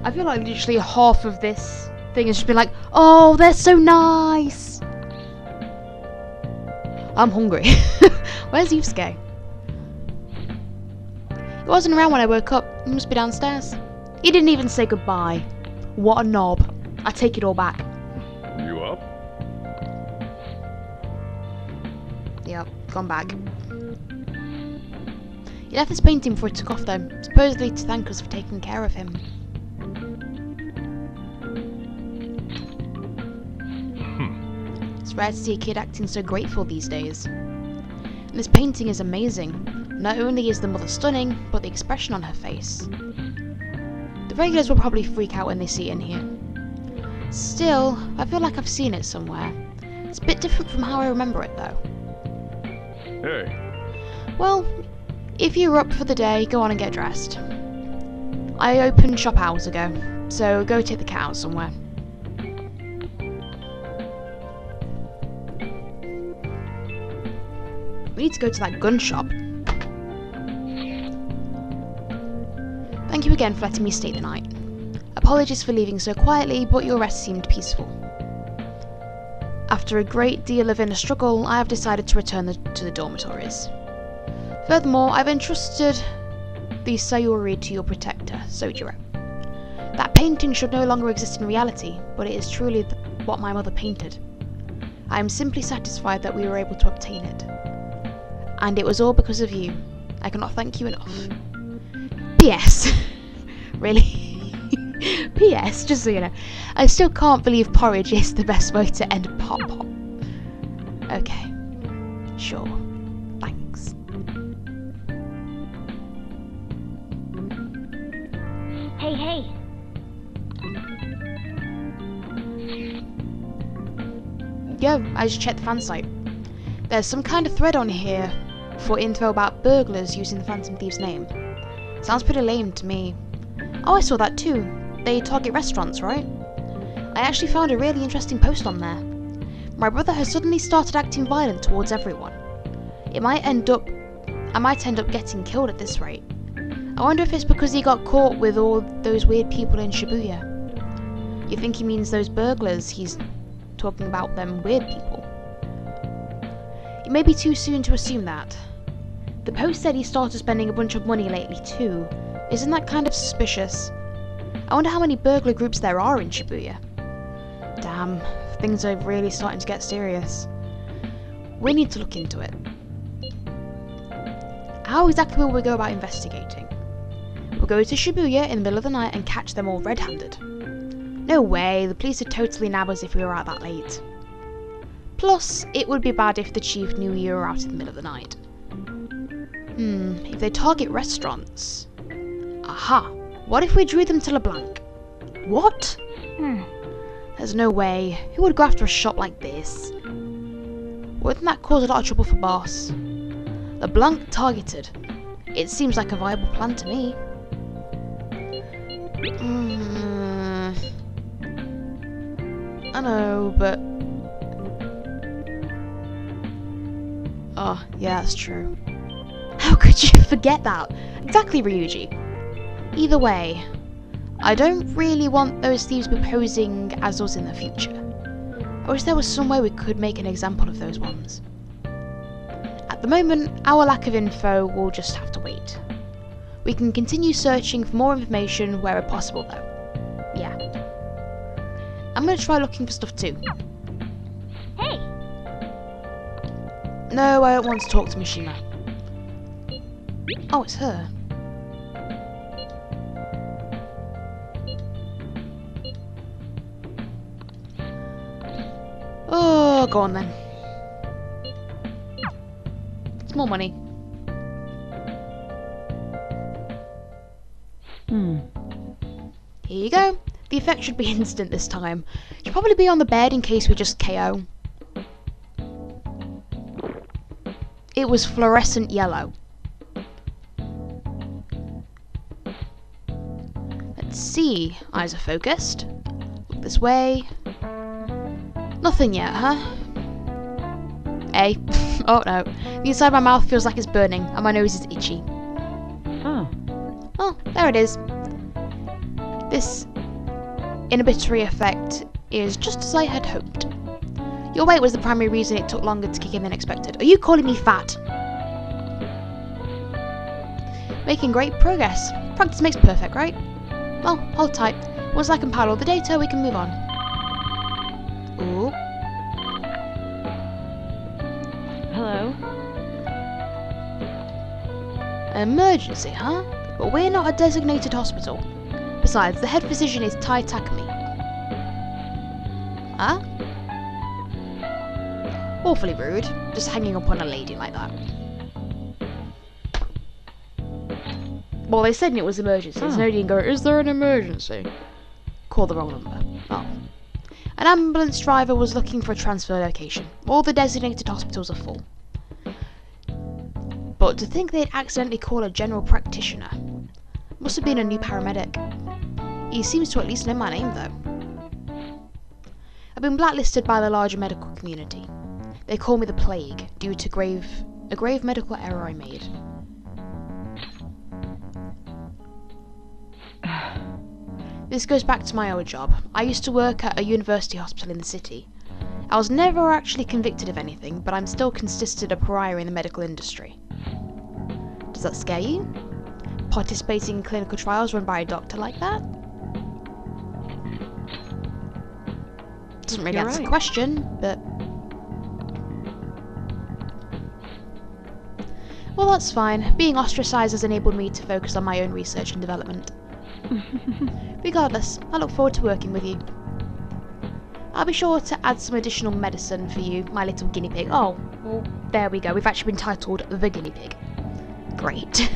I feel like literally half of this thing has just been like, oh, they're so nice. I'm hungry. Where's Yusuke? He wasn't around when I woke up. He must be downstairs. He didn't even say goodbye. What a knob. I take it all back. You up? Yep, gone back. He left this painting before he took off though, supposedly to thank us for taking care of him. It's rare to see a kid acting so grateful these days. And this painting is amazing. Not only is the mother stunning, but the expression on her face. The regulars will probably freak out when they see it in here. Still, I feel like I've seen it somewhere. It's a bit different from how I remember it though. Hey. Well, if you're up for the day, go on and get dressed. I opened shop hours ago, so go take the cat out somewhere. We need to go to that gun shop. Thank you again for letting me stay the night. Apologies for leaving so quietly, but your rest seemed peaceful. After a great deal of inner struggle, I have decided to return to the dormitories. Furthermore, I've entrusted the Sayuri to your protector, Sojiro. That painting should no longer exist in reality, but it is truly what my mother painted. I am simply satisfied that we were able to obtain it. And it was all because of you. I cannot thank you enough. P.S. Really? P.S. Just so you know, I still can't believe porridge is the best way to end Pop Pop. Okay. Sure. Thanks. Hey. Yo, I just checked the fan site. There's some kind of thread on here for info about burglars using the Phantom Thief's name. Sounds pretty lame to me. Oh, I saw that too. They target restaurants, right? I actually found a really interesting post on there. My brother has suddenly started acting violent towards everyone. I might end up getting killed at this rate. I wonder if it's because he got caught with all those weird people in Shibuya. You think he means those burglars? He's talking about them weird people. It may be too soon to assume that. The post said he started spending a bunch of money lately too. Isn't that kind of suspicious? I wonder how many burglar groups there are in Shibuya. Damn, things are really starting to get serious. We need to look into it. How exactly will we go about investigating? We'll go to Shibuya in the middle of the night and catch them all red-handed. No way, the police would totally nab us if we were out that late. Plus, it would be bad if the chief knew we were out in the middle of the night. If they target restaurants... Aha! What if we drew them to LeBlanc? What? There's no way. Who would go after a shop like this? Wouldn't that cause a lot of trouble for Boss? LeBlanc targeted. It seems like a viable plan to me. I know, but... Oh, yeah, that's true. How could you forget that? Exactly, Ryuji. Either way, I don't really want those thieves to be posing as us in the future. I wish there was some way we could make an example of those ones. At the moment, our lack of info will just have to wait. We can continue searching for more information where possible though. Yeah. I'm gonna try looking for stuff too. Hey! No, I don't want to talk to Mishima. Oh, it's her. Oh, go on then. It's more money. Here you go. The effect should be instant this time. Should probably be on the bed in case we just KO. It was fluorescent yellow. Let's see. Eyes are focused. Look this way. Nothing yet, huh? Oh no. The inside of my mouth feels like it's burning and my nose is itchy. Oh, there it is. This inhibitory effect is just as I had hoped. Your weight was the primary reason it took longer to kick in than expected. Are you calling me fat? Making great progress. Practice makes perfect, right? Well, hold tight. Once I compile all the data, we can move on. Ooh. Hello? Emergency, huh? But we're not a designated hospital. Besides, the head physician is Tai Takumi. Huh? Awfully rude. Just hanging up on a lady like that. Well, they said it was emergency, so nobody can go, is there an emergency? Call the wrong number. Oh. An ambulance driver was looking for a transfer location. All the designated hospitals are full. But to think they'd accidentally call a general practitioner. Must have been a new paramedic. He seems to at least know my name, though. I've been blacklisted by the larger medical community. They call me the Plague, due to a grave medical error I made. This goes back to my old job. I used to work at a university hospital in the city. I was never actually convicted of anything, but I'm still considered a pariah in the medical industry. Does that scare you? Participating in clinical trials run by a doctor like that? Doesn't really answer the question, but... Well, that's fine. Being ostracised has enabled me to focus on my own research and development. Regardless, I look forward to working with you. I'll be sure to add some additional medicine for you, my little guinea pig. Oh, well, there we go. We've actually been titled The Guinea Pig. Great.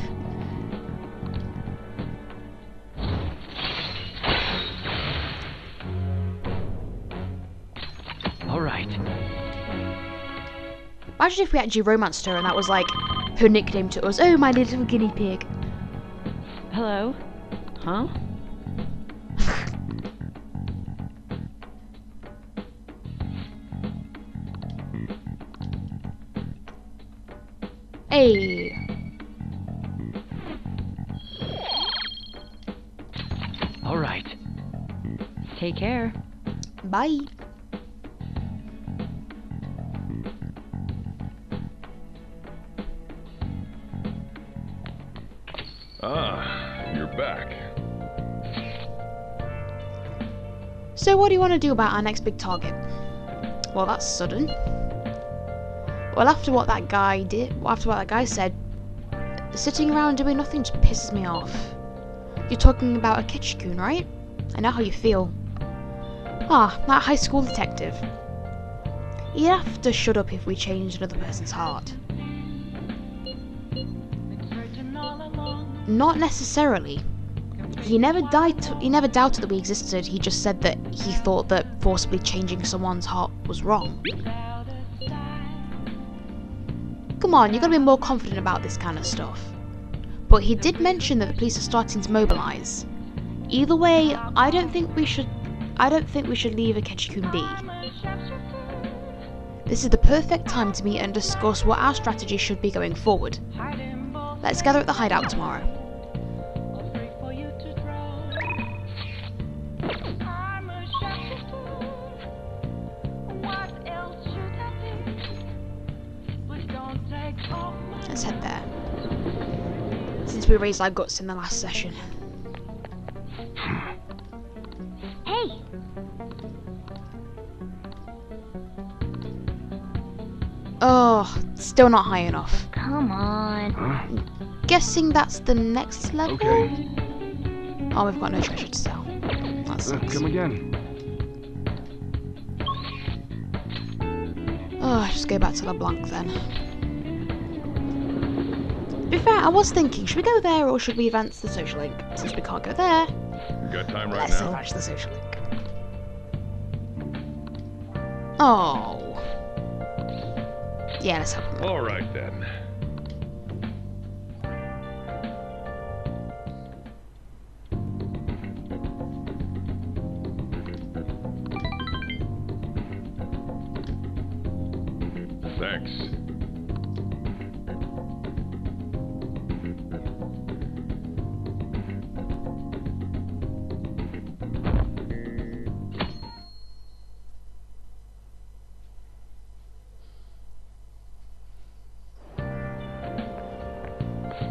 All right. Imagine if we actually romanced her and that was like her nickname to us. Oh, my little guinea pig. Hello? Huh? Hey. All right. Take care. Bye. Ah, you're back. So what do you want to do about our next big target? Well, that's sudden. Well, after what that guy said, sitting around doing nothing just pisses me off. You're talking about a Ketchikun, right? I know how you feel. Ah, that high school detective. He'd have to shut up if we changed another person's heart. Not necessarily. He never doubted that we existed. He just said that he thought that forcibly changing someone's heart was wrong. Come on, you gotta be more confident about this kind of stuff. But he did mention that the police are starting to mobilise. Either way, I don't think we should leave a Ketchikun be. This is the perfect time to meet and discuss what our strategy should be going forward. Let's gather at the hideout tomorrow. Let's head there. Since we raised our guts in the last session. Hey! Oh, still not high enough. Come on. Guessing that's the next level? Okay. Oh, we've got no treasure to sell. That sucks. Come again. Oh, just go back to LeBlanc then. To be fair, I was thinking, should we go there or should we advance the social link? Since we can't go there, You got time right let's now? advance the social link. Oh. Yeah, let's help him. All right then. Thanks.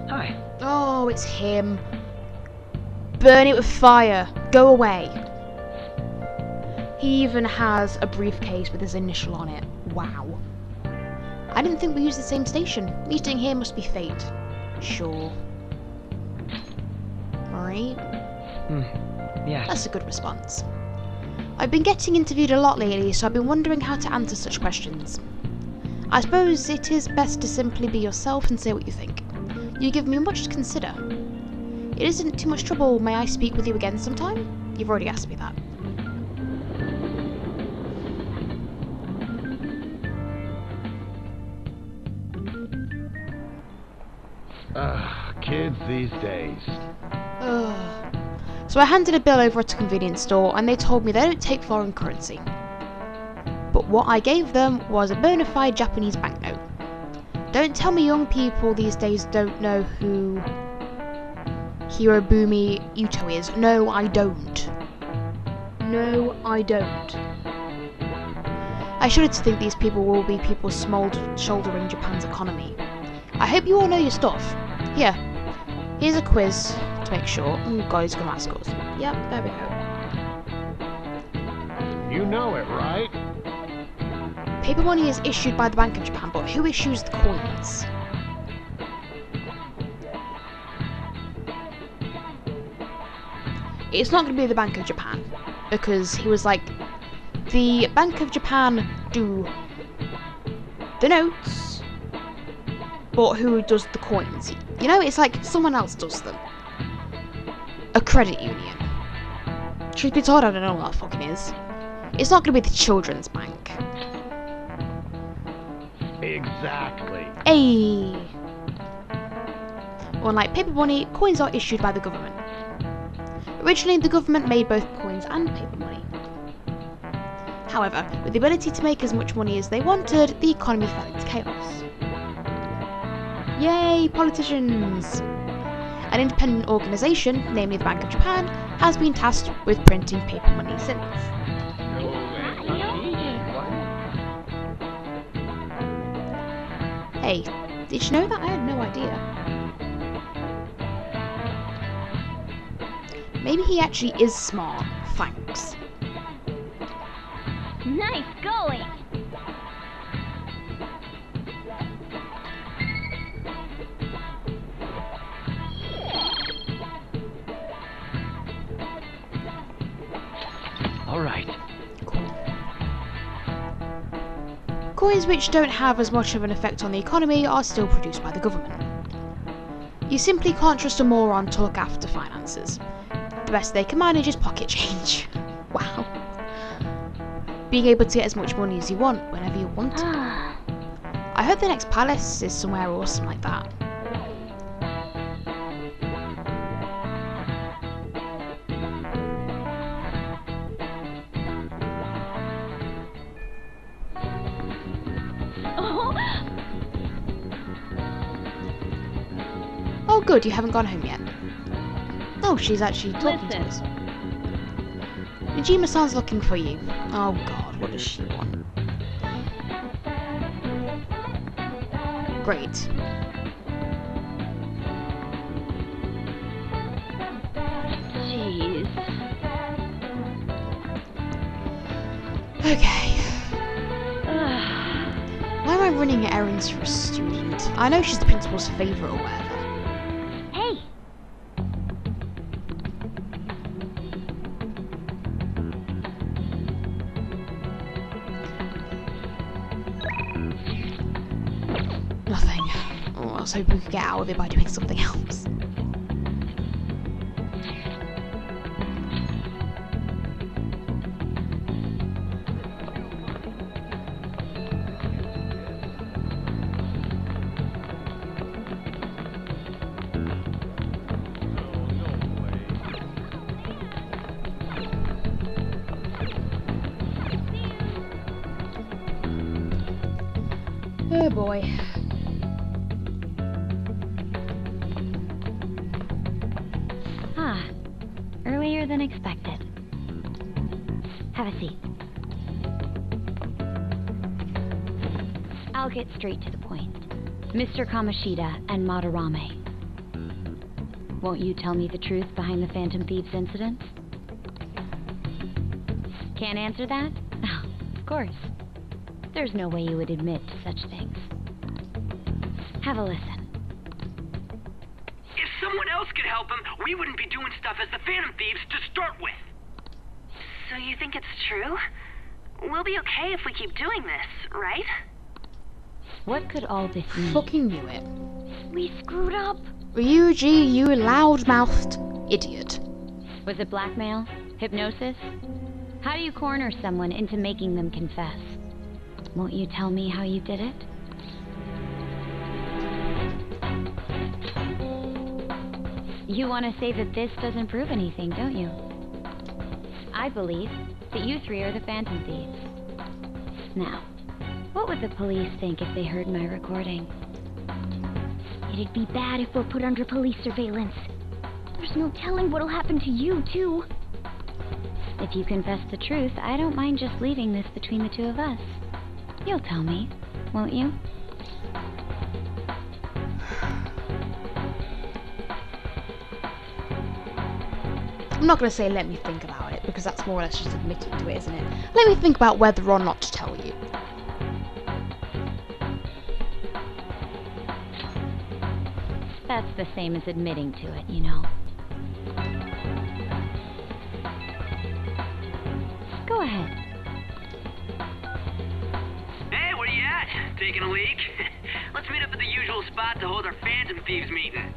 Hi. Oh, it's him. Burn it with fire. Go away. He even has a briefcase with his initial on it. Wow. I didn't think we used the same station. Meeting here must be fate. Sure. Right? Yes. That's a good response. I've been getting interviewed a lot lately, so I've been wondering how to answer such questions. I suppose it is best to simply be yourself and say what you think. You give me much to consider. It isn't too much trouble, may I speak with you again sometime? You've already asked me that. Kids these days. Ugh. So I handed a bill over at a convenience store and they told me they don't take foreign currency. But what I gave them was a bona fide Japanese banknote. Don't tell me young people these days don't know who Hirobumi Uto is. No, I don't. No, I don't. I shudder to think these people will be people shouldering Japan's economy. I hope you all know your stuff. Here's a quiz to make sure. Oh god, he's gonna ask us. Yep, there we go. You know it, right? Paper money is issued by the Bank of Japan, but who issues the coins? It's not going to be the Bank of Japan, because he was like, the Bank of Japan do the notes, but who does the coins? You know, it's like someone else does them. A credit union. Truth be told, I don't know what that fucking is. It's not going to be the children's bank. Exactly. Hey. Unlike paper money, coins are issued by the government. Originally, the government made both coins and paper money. However, with the ability to make as much money as they wanted, the economy fell into chaos. Yay, politicians! An independent organisation, namely the Bank of Japan, has been tasked with printing paper money since. Hey, did you know that? I had no idea. Maybe he actually is smart. Thanks. Nice going. All right. Cool. Coins which don't have as much of an effect on the economy are still produced by the government. You simply can't trust a moron to look after finances. The best they can manage is pocket change. Wow. Being able to get as much money as you want, whenever you want it. I hope the next palace is somewhere awesome like that. Oh good, you haven't gone home yet. Oh, she's actually talking to us. Najima-san's looking for you. Oh god, what does she want? Great. Jeez. Okay. Why am I running errands for a student? I know she's the principal's favourite or whatever. Hey, Nothing. Oh, I was hoping we could get out of it by doing something else. Oh boy. earlier than expected. Have a seat. I'll get straight to the point. Mr. Kamoshida and Madarame. Won't you tell me the truth behind the Phantom Thieves incident? Can't answer that? Oh, of course. There's no way you would admit to such things. Have a listen. If someone else could help him, we wouldn't be doing stuff as the Phantom Thieves to start with. So you think it's true? We'll be okay if we keep doing this, right? What could all this mean? Fucking knew it. We screwed up. Ryuji, you loud-mouthed idiot. Was it blackmail? Hypnosis? How do you corner someone into making them confess? Won't you tell me how you did it? You want to say that this doesn't prove anything, don't you? I believe that you three are the Phantom Thieves. Now, what would the police think if they heard my recording? It'd be bad if we're put under police surveillance. There's no telling what'll happen to you, too. If you confess the truth, I don't mind just leaving this between the two of us. You'll tell me, won't you? I'm not going to say let me think about it, because that's more or less just admitting to it, isn't it? Let me think about whether or not to tell you. That's the same as admitting to it, you know. Go ahead. Hey, where you at? Taking a leak? Let's meet up at the usual spot to hold our Phantom Thieves meeting.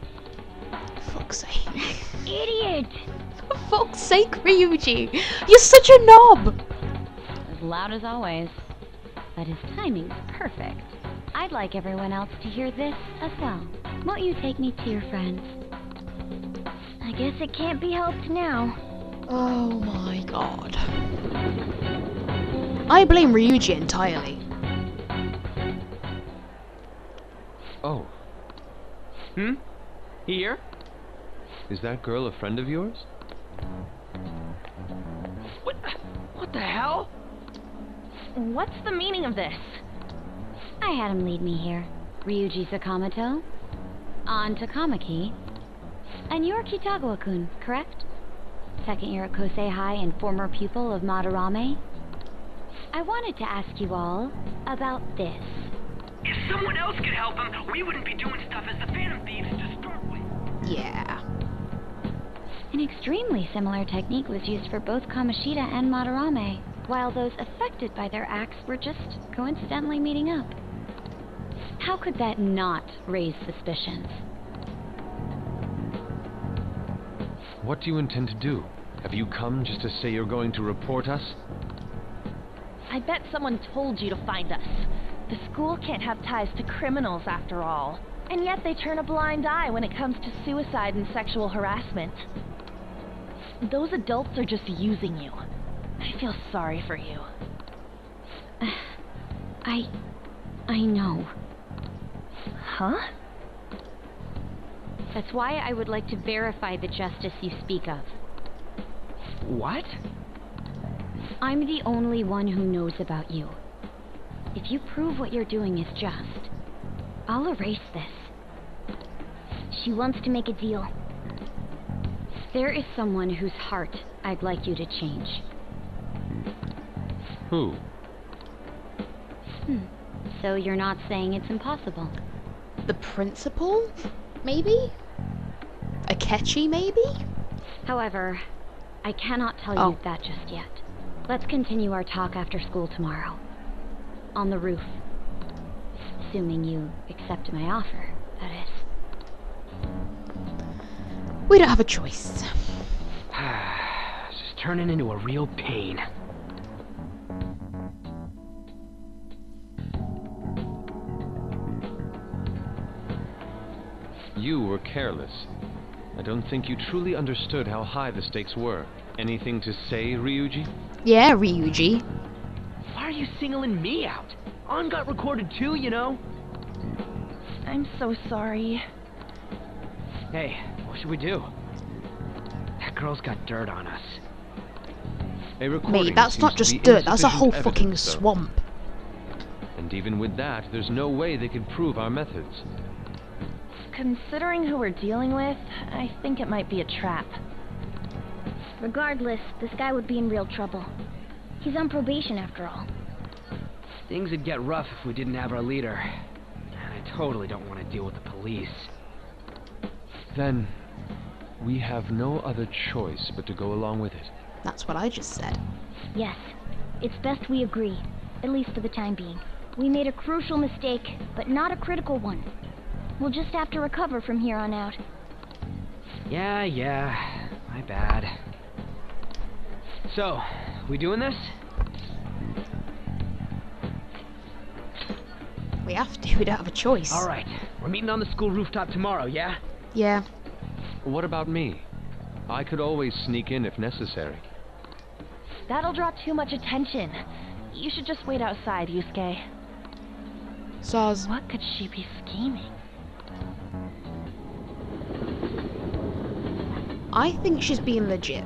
Fuck's sake. Idiot! For fuck's sake, Ryuji! You're such a knob! As loud as always. But his timing's perfect. I'd like everyone else to hear this as well. Won't you take me to your friends? I guess it can't be helped now. Oh my god. I blame Ryuji entirely. Oh. Here? Is that girl a friend of yours? What the hell? What's the meaning of this? I had him lead me here. Ryuji Sakamoto. On to Kamaki. And you're Kitagawa-kun, correct? Second year at Kosei High and former pupil of Madarame. I wanted to ask you all about this. If someone else could help him, we wouldn't be doing stuff as the Phantom Thieves to start with. Yeah. An extremely similar technique was used for both Kamoshida and Madarame, while those affected by their acts were just coincidentally meeting up. How could that not raise suspicions? What do you intend to do? Have you come just to say you're going to report us? I bet someone told you to find us. The school can't have ties to criminals after all. And yet they turn a blind eye when it comes to suicide and sexual harassment. Those adults are just using you. I feel sorry for you. I know. Huh? That's why I would like to verify the justice you speak of. What? I'm the only one who knows about you. If you prove what you're doing is just, I'll erase this. She wants to make a deal. There is someone whose heart I'd like you to change. Who? So you're not saying it's impossible? The principal? Maybe? Akechi, maybe? However, I cannot tell you that just yet. Let's continue our talk after school tomorrow. On the roof. Assuming you accept my offer, that is. We don't have a choice. This is turning into a real pain. You were careless. I don't think you truly understood how high the stakes were. Anything to say, Ryuji? Yeah, Ryuji. Why are you singling me out? On got recorded too, you know. I'm so sorry. Hey, what should we do? That girl's got dirt on us. A recording Mate, that's seems not to just be dirt, that's a insufficient whole fucking evidence, though. swamp. And even with that, there's no way they could prove our methods. considering who we're dealing with, I think it might be a trap. Regardless, this guy would be in real trouble. He's on probation after all. Things would get rough if we didn't have our leader. And I totally don't want to deal with the police. Then, we have no other choice but to go along with it. That's what I just said. Yes, it's best we agree, at least for the time being. We made a crucial mistake, but not a critical one. We'll just have to recover from here on out. Yeah, my bad. So, we doing this? We have to, we don't have a choice. Alright, we're meeting on the school rooftop tomorrow, yeah? Yeah. What about me? I could always sneak in if necessary. That'll draw too much attention. You should just wait outside, Yusuke. Soz. What could she be scheming? I think she's being legit.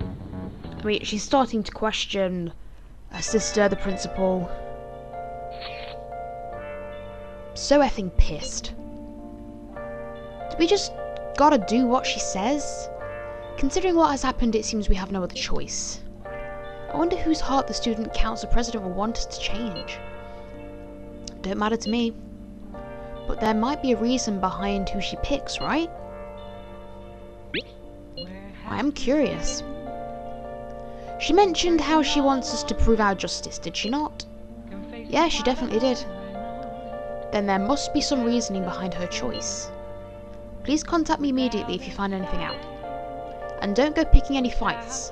I mean, she's starting to question her sister, the principal. So effing pissed. We just gotta do what she says. Considering what has happened, it seems we have no other choice. I wonder whose heart the student council president will want us to change. Don't matter to me. But there might be a reason behind who she picks, right? I am curious. She mentioned how she wants us to prove our justice, did she not? Yeah, she definitely did. Then there must be some reasoning behind her choice. Please contact me immediately if you find anything out. And don't go picking any fights.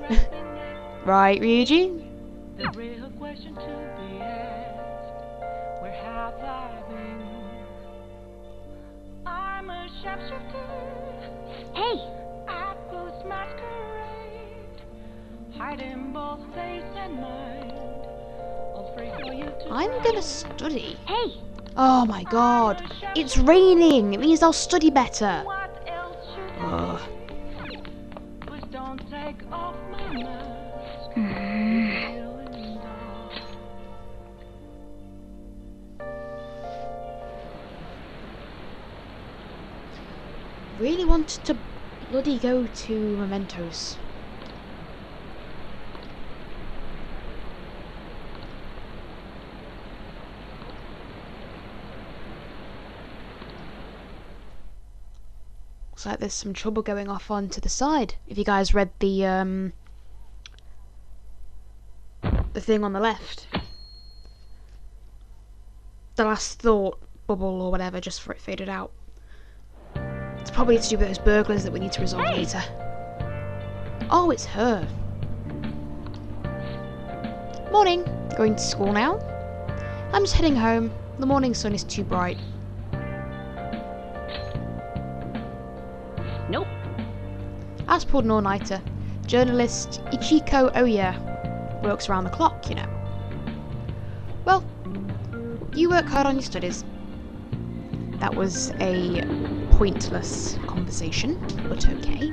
Right, Ryuji? The real question to be asked, where have I been? I'm a sharpshooter. Hey! I post masquerade, hiding both face and mind. All free for you to I'm gonna study. Hey! Oh my god. It's raining. It means I'll study better. What else should Ugh. please don't take off my mask. Really wanted to bloody go to Mementos. Looks like there's some trouble going off on to the side. If you guys read the thing on the left. The last thought bubble or whatever, just for it faded out. It's probably to do with those burglars that we need to resolve later. Oh, it's her. Morning. Going to school now? I'm just heading home. The morning sun is too bright. Nope. As pulled an all-nighter. Journalist Ichiko Oya works around the clock, you know. Well, you work hard on your studies. That was a pointless conversation, but okay.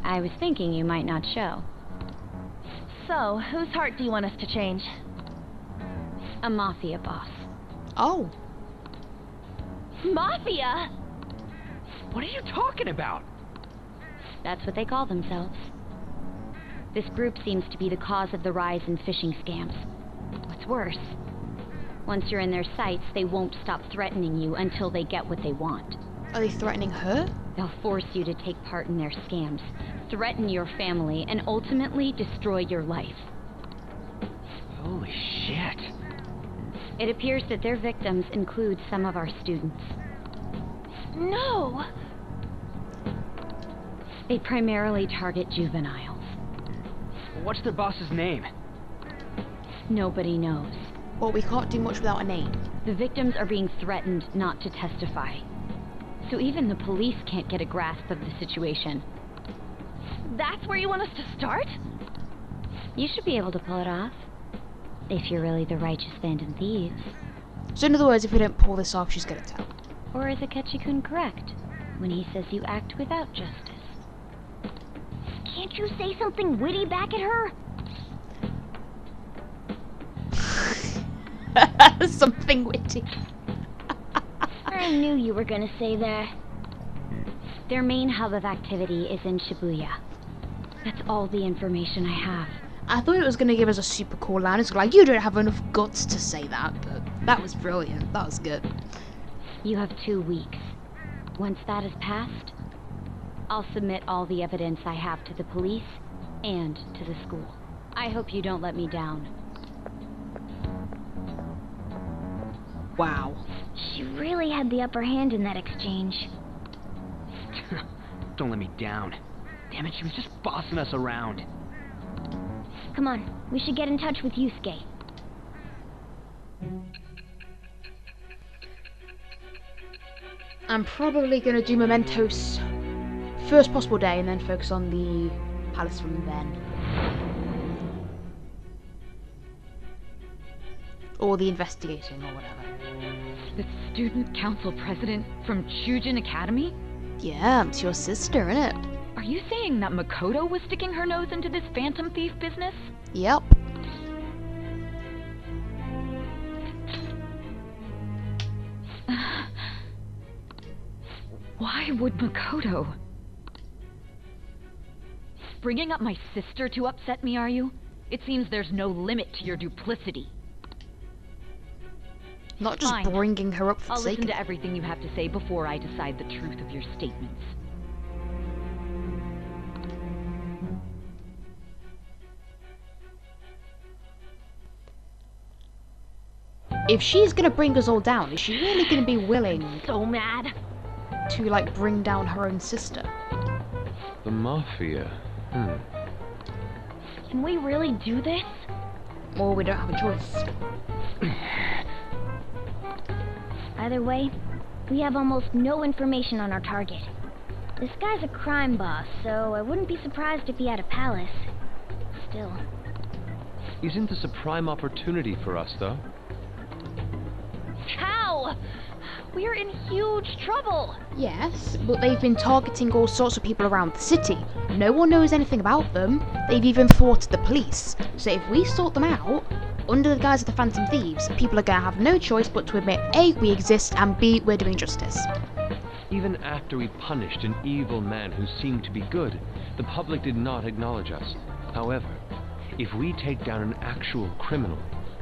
I was thinking you might not show. So, whose heart do you want us to change? A mafia boss. Oh. Mafia? What are you talking about? That's what they call themselves. This group seems to be the cause of the rise in phishing scams. What's worse, once you're in their sights, they won't stop threatening you until they get what they want. Are they threatening her? They'll force you to take part in their scams, threaten your family, and ultimately destroy your life. Holy shit. It appears that their victims include some of our students. No! They primarily target juveniles. What's their boss's name? Nobody knows. Well, we can't do much without a name. The victims are being threatened not to testify. So even the police can't get a grasp of the situation. That's where you want us to start? You should be able to pull it off. If you're really the righteous Phantom Thieves. So in other words, if we don't pull this off, she's gonna tell. Or is Akechi-kun correct when he says you act without justice? Can't you say something witty back at her? Something witty. I knew you were gonna say that. Their main hub of activity is in Shibuya. That's all the information I have. I thought it was going to give us a super cool line. It's like, you don't have enough guts to say that, but that was brilliant. That was good. You have 2 weeks. Once that is passed, I'll submit all the evidence I have to the police and to the school. I hope you don't let me down. Wow. She really had the upper hand in that exchange. Don't let me down. Damn it, she was just bossing us around. Come on, we should get in touch with Yusuke. I'm probably going to do Mementos first possible day and then focus on the palace from then. Or the investigating or whatever. The student council president from Chujin Academy? Yeah, it's your sister, innit? Are you saying that Makoto was sticking her nose into this phantom thief business? Yep. Why would Makoto? Bringing up my sister to upset me, are you? It seems there's no limit to your duplicity. Not just Fine. bringing her up for I'll the sake listen of to everything you have to say before I decide the truth of your statements. If she's gonna bring us all down, is she really gonna be willing So mad. to, like, bring down her own sister? The Mafia. Can we really do this? Or we don't have a choice. Either way, we have almost no information on our target. This guy's a crime boss, so I wouldn't be surprised if he had a palace. Still. Isn't this a prime opportunity for us, though? How? We're in huge trouble. Yes, but they've been targeting all sorts of people around the city. No one knows anything about them. They've even thwarted the police. So if we sort them out, under the guise of the Phantom Thieves, people are going to have no choice but to admit A, we exist, and B, we're doing justice. Even after we punished an evil man who seemed to be good, the public did not acknowledge us. However, if we take down an actual criminal,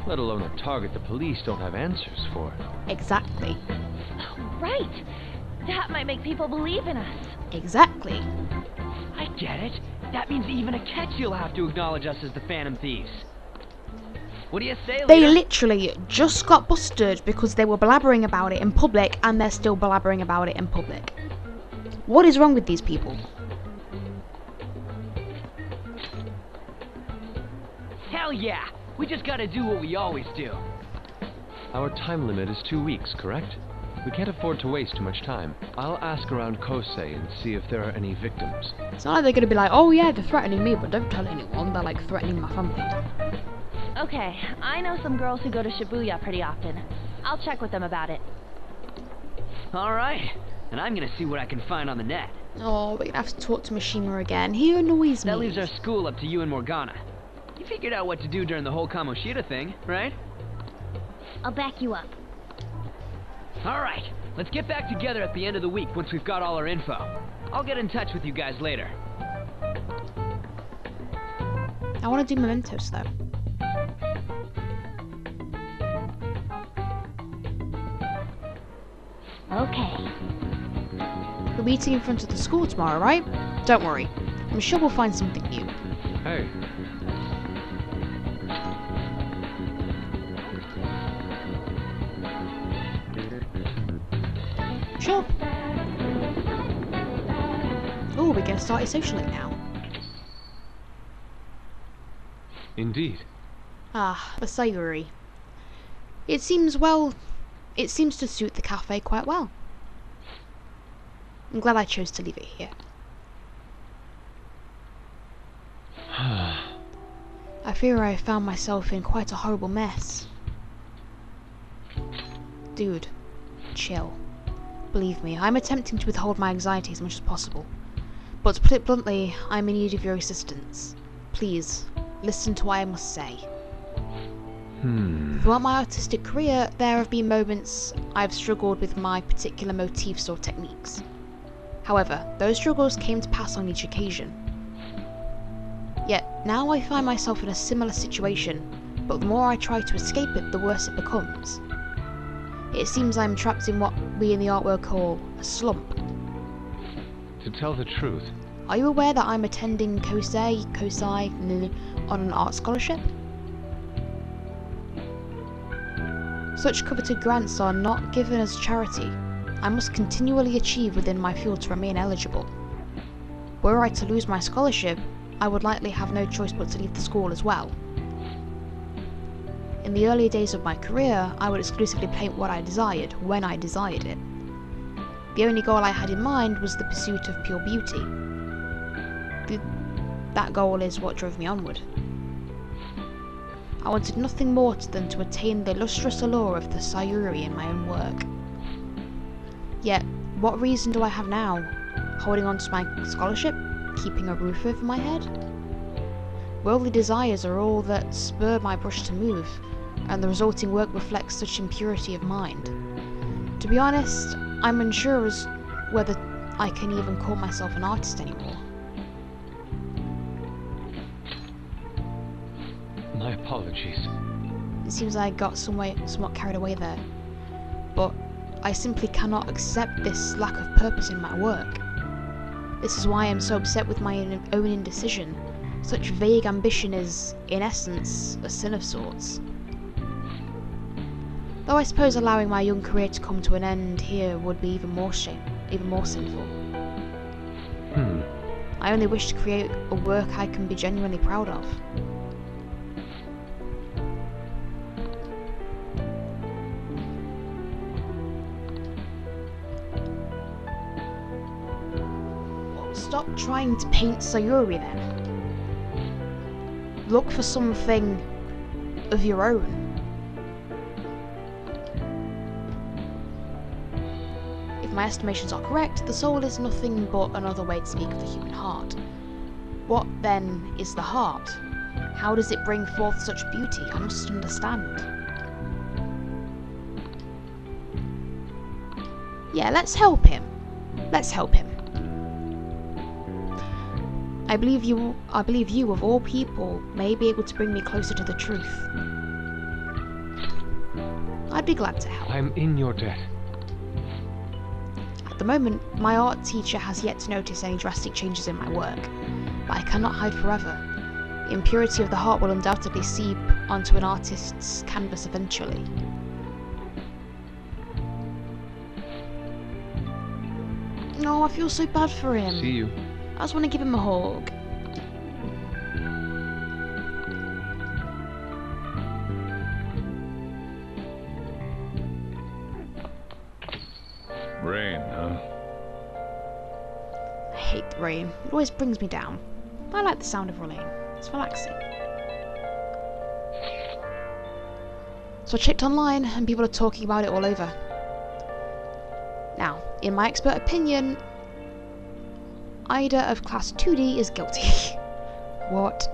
let alone a target the police don't have answers for. Exactly. Right. That might make people believe in us. Exactly. I get it. That means even a catch you'll have to acknowledge us as the Phantom Thieves. What do you say, They leader? literally just got busted because they were blabbering about it in public, and they're still blabbering about it in public. What is wrong with these people? Hell yeah! We just gotta do what we always do. Our time limit is 2 weeks, correct? We can't afford to waste too much time. I'll ask around Kosei and see if there are any victims. It's not like they're gonna be like, oh yeah, they're threatening me, but don't tell anyone. They're like threatening my family. Okay, I know some girls who go to Shibuya pretty often. I'll check with them about it. Alright, and I'm gonna see what I can find on the net. Oh, we're gonna have to talk to Mishima again. He annoys me. That leaves our school up to you and Morgana. You figured out what to do during the whole Kamoshida thing, right? I'll back you up. Alright, let's get back together at the end of the week once we've got all our info. I'll get in touch with you guys later. I want to do Mementos though. Okay. We're meeting in front of the school tomorrow, right? Don't worry. I'm sure we'll find something new. Hey. Sure. Oh, we're gonna start socialing now. Indeed. Ah, the savoury. It seems to suit the cafe quite well. I'm glad I chose to leave it here. I fear I found myself in quite a horrible mess. Dude, chill. Believe me, I'm attempting to withhold my anxiety as much as possible. But to put it bluntly, I'm in need of your assistance. Please, listen to what I must say. Throughout my artistic career, there have been moments I've struggled with my particular motifs or techniques. However, those struggles came to pass on each occasion. Yet, now I find myself in a similar situation, but the more I try to escape it, the worse it becomes. It seems I'm trapped in what we in the art world call a slump. To tell the truth, Are you aware that I'm attending Kosei on an art scholarship? Such coveted grants are not given as charity. I must continually achieve within my field to remain eligible. Were I to lose my scholarship, I would likely have no choice but to leave the school as well. In the earlier days of my career, I would exclusively paint what I desired, when I desired it. The only goal I had in mind was the pursuit of pure beauty. That goal is what drove me onward. I wanted nothing more than to attain the lustrous allure of the Sayuri in my own work. Yet, what reason do I have now? Holding on to my scholarship? Keeping a roof over my head? Worldly desires are all that spur my brush to move, and the resulting work reflects such impurity of mind. To be honest, I'm unsure as whether I can even call myself an artist anymore. my apologies. It seems I got somewhat carried away there, but I simply cannot accept this lack of purpose in my work. This is why I'm so upset with my own indecision. Such vague ambition is, in essence, a sin of sorts. Though I suppose allowing my young career to come to an end here would be even more sinful. I only wish to create a work I can be genuinely proud of. Stop trying to paint Sayuri then. Look for something of your own. If my estimations are correct, the soul is nothing but another way to speak of the human heart. What then is the heart? How does it bring forth such beauty? I must understand. Yeah, let's help him. Let's help him. I believe you, of all people, may be able to bring me closer to the truth. I'd be glad to help. I'm in your debt. At the moment, my art teacher has yet to notice any drastic changes in my work, but I cannot hide forever. The impurity of the heart will undoubtedly seep onto an artist's canvas eventually. Oh, I feel so bad for him. See you. I just want to give him a hug. Rain, huh? I hate the rain. It always brings me down. I like the sound of rain. It's relaxing. So I checked online and people are talking about it all over. Now, in my expert opinion, Ida of Class 2D is guilty. What?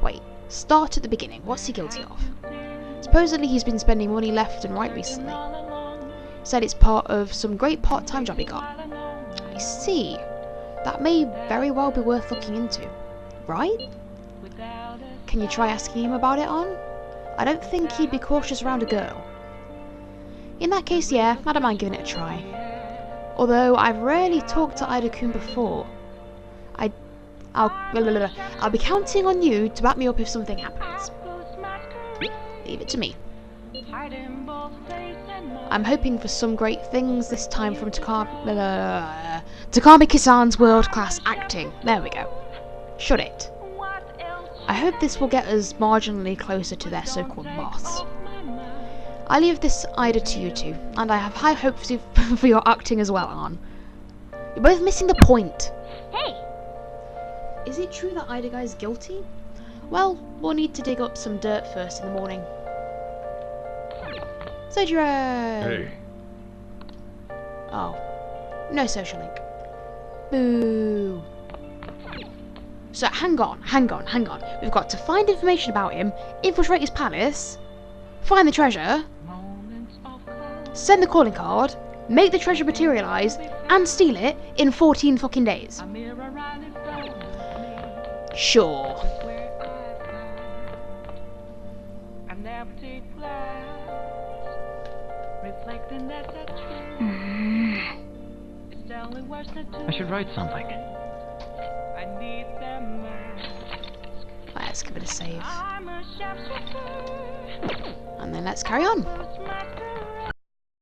Wait, start at the beginning. What's he guilty of? Supposedly he's been spending money left and right recently. He said it's part of some great part-time job he got. I see. That may very well be worth looking into. Right? Can you try asking him about it, On? I don't think he'd be cautious around a girl. In that case, yeah, I don't mind giving it a try. Although I've rarely talked to Ida-kun before. I'll be counting on you to back me up if something happens. Leave it to me. I'm hoping for some great things this time from Takami-Kisan's world-class acting. There we go. Shut it. I hope this will get us marginally closer to their so-called boss. I leave this Ida to you two, and I have high hopes for your acting as well, Ann. You're both missing the point. Hey! Is it true that Ida guy is guilty? Well, we'll need to dig up some dirt first in the morning. Sojiro! Hey. Oh. No social link. Boo. So hang on. We've got to find information about him, infiltrate his palace, find the treasure, send the calling card, make the treasure materialize, and steal it in 14 fucking days. Sure. I should write something. Let's give it a save. And then let's carry on.